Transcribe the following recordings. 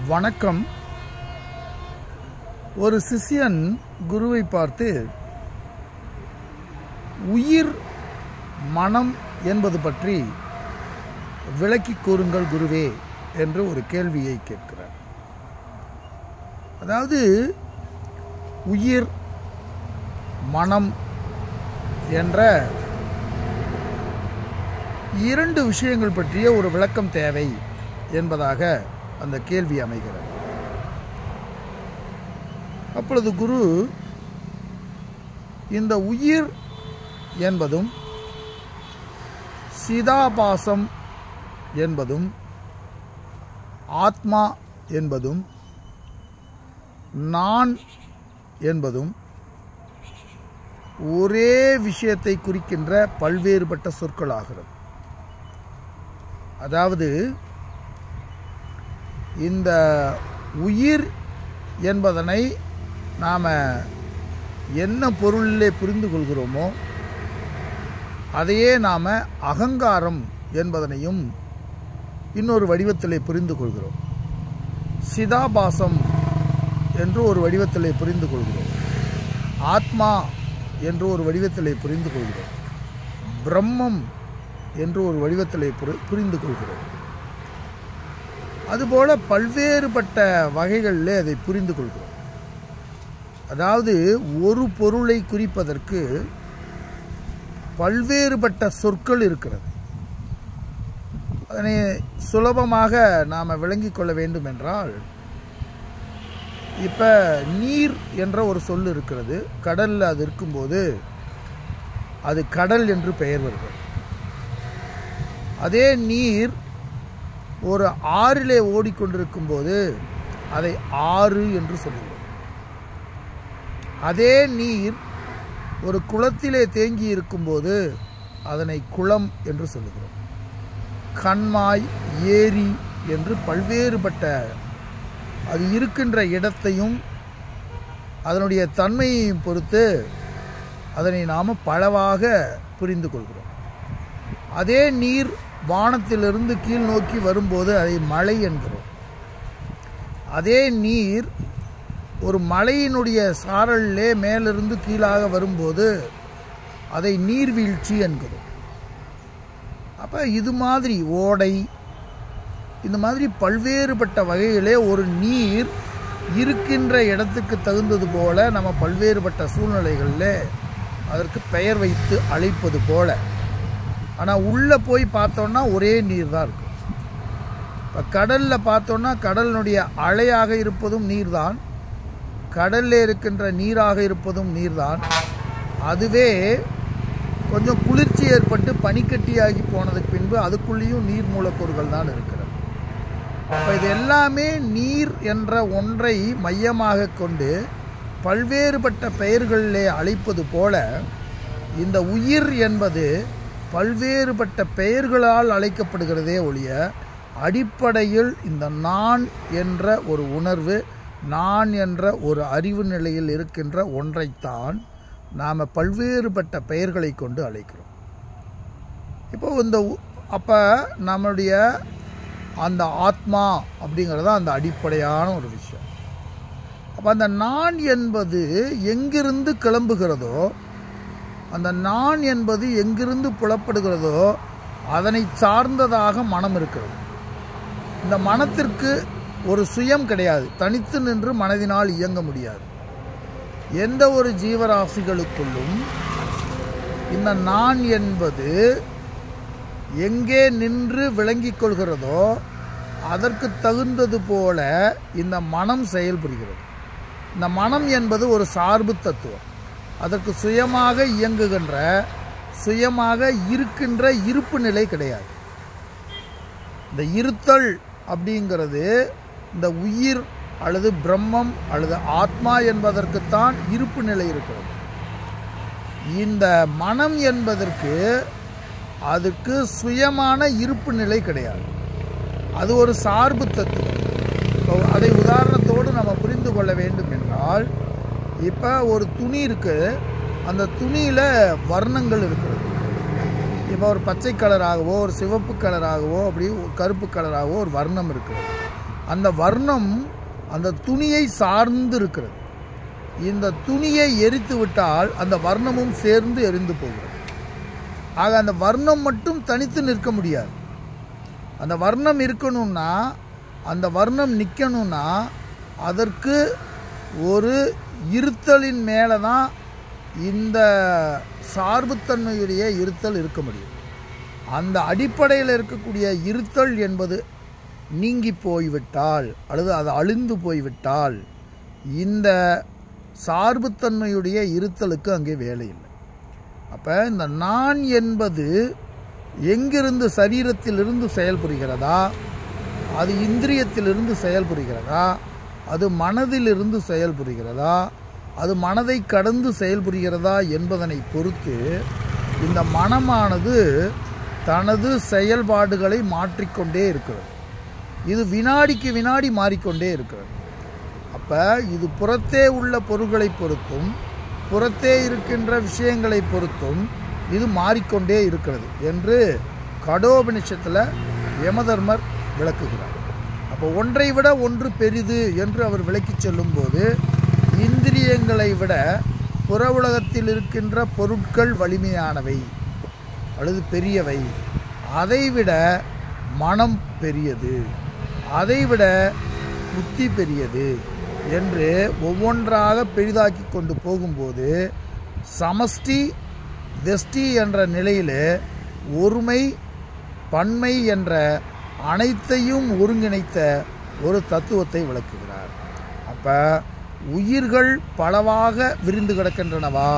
வணக்கம். ஒரு சிஷ்யன் குருவை பார்த்து, உயிர் மனம் என்பது பற்றி விளக்கி கூறுங்கள் குருவே என்று ஒரு கேள்வியை கேட்கிறார். அதாவது உயிர் மனம் என்ற இரண்டு விஷயங்கள் பற்றிய ஒரு விளக்கம் தேவை என்பதாக அந்த கேள்வி அமைகிறது. அப்பொழுது குரு, இந்த உயிர் என்பதும் சிதாபாசம் என்பதும் ஆத்மா என்பதும் நான் என்பதும் ஒரே விஷயத்தை குறிக்கின்ற பல்வேறுபட்ட சொற்களாகிறது. அதாவது இந்த உயிர் என்பதனை நாம் என்ன பொருளிலே புரிந்து கொள்கிறோமோ அதையே நாம் அகங்காரம் என்பதனையும் இன்னொரு வடிவத்திலே புரிந்து கொள்கிறோம். சிதாபாசம் என்று ஒரு வடிவத்திலே புரிந்து கொள்கிறோம். ஆத்மா என்று ஒரு வடிவத்திலே புரிந்து கொள்கிறோம். பிரம்மம் என்று ஒரு வடிவத்திலே புரிந்து கொள்கிறோம். அதுபோல பல்வேறுபட்ட வகைகளிலே அதை புரிந்து கொள்கிறோம். அதாவது ஒரு பொருளை குறிப்பதற்கு பல்வேறுபட்ட சொற்கள் இருக்கிறது. அதனை சுலபமாக நாம் விளங்கிக் கொள்ள வேண்டும் என்றால், இப்போ நீர் என்ற ஒரு சொல் இருக்கிறது. கடலில் அது இருக்கும்போது அது கடல் என்று பெயர் வருகிறது. அதே நீர் ஒரு ஆறிலே ஓடிக்கொண்டிருக்கும் போது அதை ஆறு என்று சொல்லுகிறோம். அதே நீர் ஒரு குளத்திலே தேங்கி இருக்கும்போது அதனை குளம் என்று சொல்லுகிறோம். கண்மாய், ஏரி என்று பல்வேறுபட்ட அது இருக்கின்ற இடத்தையும் அதனுடைய தன்மையையும் பொறுத்து அதனை நாம் பலவாக புரிந்து கொள்கிறோம். அதே நீர் வானத்திலிருந்து கீழ் நோக்கி வரும்போது அதை மழை என்கிறோம். அதே நீர் ஒரு மலையினுடைய சாரலிலே மேலிருந்து கீழாக வரும்போது அதை நீர்வீழ்ச்சி என்கிறோம். அப்போ இது மாதிரி ஓடை, இந்த மாதிரி பல்வேறுபட்ட வகையிலே ஒரு நீர் இருக்கின்ற இடத்துக்கு தகுந்தது போல நம்ம பல்வேறுபட்ட சூழ்நிலைகளில் அதற்கு பெயர் வைத்து அழைப்பது போல. ஆனால் உள்ளே போய் பார்த்தோன்னா ஒரே நீர் தான் இருக்கும். இப்போ கடலில் பார்த்தோன்னா கடலினுடைய அலையாக இருப்பதும் நீர்தான், கடலில் இருக்கின்ற நீராக இருப்பதும் நீர்தான். அதுவே கொஞ்சம் குளிர்ச்சி ஏற்பட்டு பனிக்கட்டியாகி போனதுக்கு பின்பு அதுக்குள்ளேயும் நீர் மூலக்கூறுகள் தான் இருக்கிறது. இப்போ இது எல்லாமே நீர் என்ற ஒன்றை மையமாக கொண்டு பல்வேறுபட்ட பெயர்களிலே அழைப்பது போல இந்த உயிர் என்பது பல்வேறுபட்ட பெயர்களால் அழைக்கப்படுகிறதே ஒழிய அடிப்படையில் இந்த நான் என்ற ஒரு உணர்வு, நான் என்ற ஒரு அறிவு நிலையில் இருக்கின்ற ஒன்றைத்தான் நாம் பல்வேறுபட்ட பெயர்களை கொண்டு அழைக்கிறோம். இப்போ அப்போ நம்முடைய அந்த ஆத்மா அப்படிங்கிறது அந்த அடிப்படையான ஒரு விஷயம். அப்போ அந்த நான் என்பது எங்கிருந்து கிளம்புகிறதோ, அந்த நான் என்பது எங்கிருந்து புலப்படுகிறதோ அதனை சார்ந்ததாக மனம் இருக்கிறது. இந்த மனத்திற்கு ஒரு சுயம் கிடையாது. தனித்து நின்று மனதினால் இயங்க முடியாது. எந்த ஒரு ஜீவராசிகளுக்குள்ளும் இந்த நான் என்பது எங்கே நின்று விளங்கிக் கொள்கிறதோ அதற்கு தகுந்தது போல இந்த மனம் செயல்புரிகிறது. இந்த மனம் என்பது ஒரு சார்பு தத்துவம். அதற்கு சுயமாக இயங்குகின்ற, சுயமாக இருக்கின்ற இருப்பு நிலை கிடையாது. இந்த இருத்தல் அப்படிங்கிறது இந்த உயிர் அல்லது பிரம்மம் அல்லது ஆத்மா என்பதற்குத்தான் இருப்பு நிலை இருக்கிறது. இந்த மனம் என்பதற்கு அதுக்கு சுயமான இருப்பு நிலை கிடையாது. அது ஒரு சார்பு தத்துவம். அதை உதாரணத்தோடு நம்ம புரிந்து கொள்ள வேண்டும் என்றால், இப்போ ஒரு துணி இருக்குது, அந்த துணியில் வர்ணங்கள் இருக்கிறது. இப்போ ஒரு பச்சை கலராகவோ ஒரு சிவப்பு கலராகவோ அப்படி கருப்பு கலராகவோ ஒரு வர்ணம் இருக்கிறது. அந்த வர்ணம் அந்த துணியை சார்ந்து இருக்கிறது. இந்த துணியை எரித்து விட்டால் அந்த வர்ணமும் சேர்ந்து எரிந்து போகிறது. ஆக அந்த வர்ணம் மட்டும் தனித்து நிற்க முடியாது. அந்த வர்ணம் இருக்கணும்னா, அந்த வர்ணம் நிற்கணும்னா அதற்கு ஒரு இருத்தலின் மேலே தான் இந்த சார்புத்தன்மையுடைய இருத்தல் இருக்க முடியும். அந்த அடிப்படையில் இருக்கக்கூடிய இருத்தல் என்பது நீங்கி போய்விட்டால் அல்லது அது அழிந்து போய்விட்டால் இந்த சார்புத்தன்மையுடைய இருத்தலுக்கு அங்கே வேலை இல்லை. அப்போ இந்த நான் என்பது எங்கிருந்து சரீரத்திலிருந்து செயல்புரிகிறதா, அது இந்திரியத்திலிருந்து செயல்புரிகிறதா, அது மனதிலிருந்து செயல்புரிகிறதா, அது மனதை கடந்து செயல்புரிகிறதா என்பதனை பொறுத்து இந்த மனமானது தனது செயல்பாடுகளை மாற்றிக்கொண்டே இருக்கிறது. இது வினாடிக்கு வினாடி மாறிக்கொண்டே இருக்கிறது. அப்போ இது புறத்தே உள்ள பொருள்களை பொறுத்தும் புறத்தே இருக்கின்ற விஷயங்களை பொறுத்தும் இது மாறிக்கொண்டே இருக்கிறது என்று கடோபனிஷத்தில் யமதர்மர் விளக்குகிறார். அப்போ ஒன்றை விட ஒன்று பெரிது என்று அவர் விளக்கி சொல்லும்போது இந்திரியங்களை விட புற உலகத்தில் இருக்கின்ற பொருட்கள் வலிமையானவை அல்லது பெரியவை, அதைவிட மனம் பெரியது, அதைவிட புத்தி பெரியது என்று ஒவ்வொன்றாக பெரிதாக்கி கொண்டு போகும்போது சமஷ்டி வெஷ்டி என்ற நிலையில் ஒருமை பன்மை என்ற அனைத்தையும் ஒருங்கிணைத்த ஒரு தத்துவத்தை விளக்குகிறார். அப்போ உயிர்கள் பலவாக விரிந்து கிடக்கின்றனவா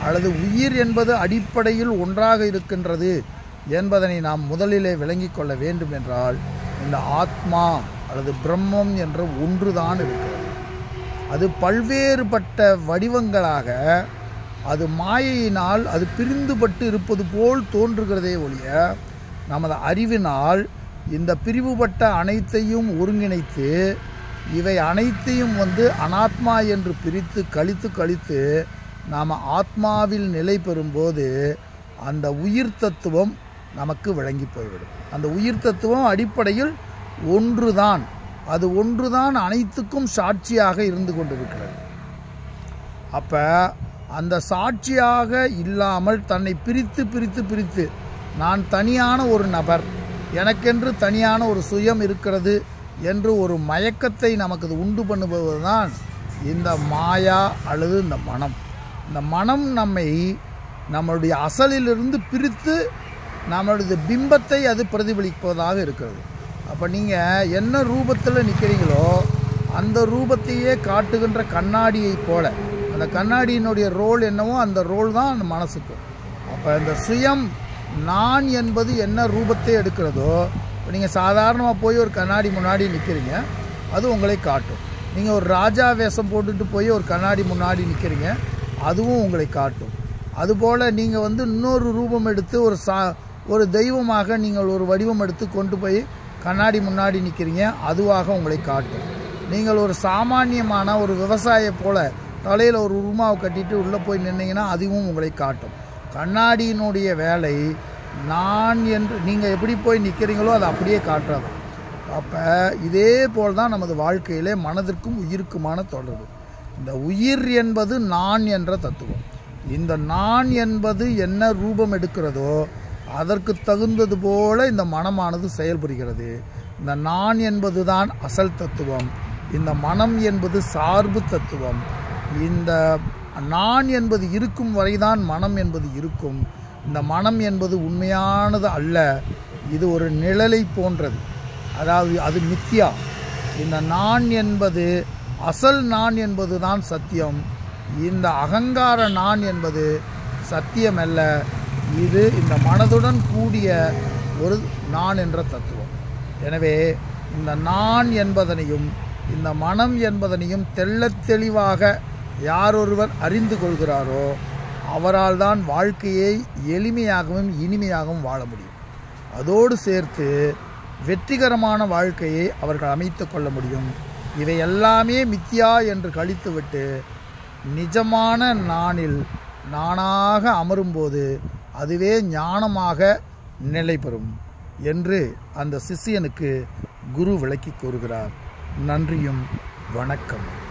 அல்லது உயிர் என்பது அடிப்படையில் ஒன்றாக இருக்கின்றது என்பதனை நாம் முதலிலே விளங்கி கொள்ள வேண்டும் என்றால் இந்த ஆத்மா அல்லது பிரம்மம் என்ற ஒன்றுதான் இருக்கிறது. அது பல்வேறுபட்ட வடிவங்களாக அது மாயையினால் அது பிரிந்துபட்டு இருப்பது போல் தோன்றுகிறதே ஒழிய நமது அறிவினால் இந்த பிரிவுபட்ட அனைத்தையும் ஒருங்கிணைத்து இவை அனைத்தையும் அனாத்மா என்று பிரித்து கழித்து நாம் ஆத்மாவில் நிலை பெறும்போது அந்த உயிர் தத்துவம் நமக்கு விளங்கி போய்விடும். அந்த உயிர் தத்துவம் அடிப்படையில் ஒன்றுதான், அது ஒன்றுதான் அனைத்துக்கும் சாட்சியாக இருந்து கொண்டிருக்கிறது. அப்போ அந்த சாட்சியாக இல்லாமல் தன்னை பிரித்து நான் தனியான ஒரு நபர், எனக்கென்று தனியான ஒரு சுயம் இருக்கிறது என்று ஒரு மயக்கத்தை நமக்கு உண்டு பண்ணுவதுதான் இந்த மாயா அல்லது இந்த மனம். இந்த மனம் நம்மளுடைய அசலிலிருந்து பிரித்து நம்மளுடைய பிம்பத்தை அது பிரதிபலிப்பதாக இருக்கிறது. அப்போ நீங்கள் என்ன ரூபத்தில் நிற்கிறீங்களோ அந்த ரூபத்தையே காட்டுகின்ற கண்ணாடியை போல அந்த கண்ணாடியினுடைய ரோல் என்னவோ அந்த ரோல் தான் அந்த மனசுக்கு. அப்போ இந்த சுயம் நான் என்பது என்ன ரூபத்தை எடுக்கிறதோ, இப்போ நீங்கள் சாதாரணமாக போய் ஒரு கண்ணாடி முன்னாடி நிற்கிறீங்க, அது உங்களை காட்டும். நீங்கள் ஒரு ராஜா வேஷம் போட்டுட்டு போய் ஒரு கண்ணாடி முன்னாடி நிற்கிறீங்க, அதுவும் உங்களை காட்டும். அதுபோல் நீங்கள் இன்னொரு ரூபம் எடுத்து ஒரு தெய்வமாக நீங்கள் ஒரு வடிவம் எடுத்து கொண்டு போய் கண்ணாடி முன்னாடி நிற்கிறீங்க, அதுவாக உங்களை காட்டும். நீங்கள் ஒரு சாமானியமான ஒரு விவசாய போல தலையில் ஒரு உருமாவை கட்டிட்டு உள்ளே போய் நின்னீங்கன்னா அதுவும் உங்களை காட்டும். கண்ணாடியினுடைய வேலை நான் என்று நீங்கள் எப்படி போய் நிற்கிறீங்களோ அதை அப்படியே காட்டுறது. அப்போ இதே போல் தான் நமது வாழ்க்கையிலே மனதிற்கும் உயிருக்குமான தொடர்பு. இந்த உயிர் என்பது நான் என்ற தத்துவம். இந்த நான் என்பது என்ன ரூபம் எடுக்கிறதோ அதற்கு தகுந்தது போல இந்த மனமானது செயல்புரிகிறது. இந்த நான் என்பது தான் அசல் தத்துவம், இந்த மனம் என்பது சார்பு தத்துவம். இந்த நான் என்பது இருக்கும் வரைதான் மனம் என்பது இருக்கும். இந்த மனம் என்பது உண்மையானது அல்ல, இது ஒரு நிழலை போன்றது, அதாவது அது மித்யா. இந்த நான் என்பது அசல் நான் என்பது தான் சத்தியம். இந்த அகங்கார நான் என்பது சத்தியம் அல்ல, இது இந்த மனதுடன் கூடிய ஒரு நான் என்ற தத்துவம். எனவே இந்த நான் என்பதனையும் இந்த மனம் என்பதனையும் தெள்ளத் தெளிவாக யாரொருவர் அறிந்து கொள்கிறாரோ அவரால் தான் வாழ்க்கையை எளிமையாகவும் இனிமையாகவும் வாழ முடியும். அதோடு சேர்த்து வெற்றிகரமான வாழ்க்கையை அவர்கள் அமைத்து கொள்ள முடியும். இவை எல்லாமே மித்யா என்று கழித்துவிட்டு நிஜமான நானில் நானாக அமரும்போது அதுவே ஞானமாக நிலை பெறும் என்று அந்த சிஷ்யனுக்கு குரு விளக்கி கூறுகிறார். நன்றியும் வணக்கம்.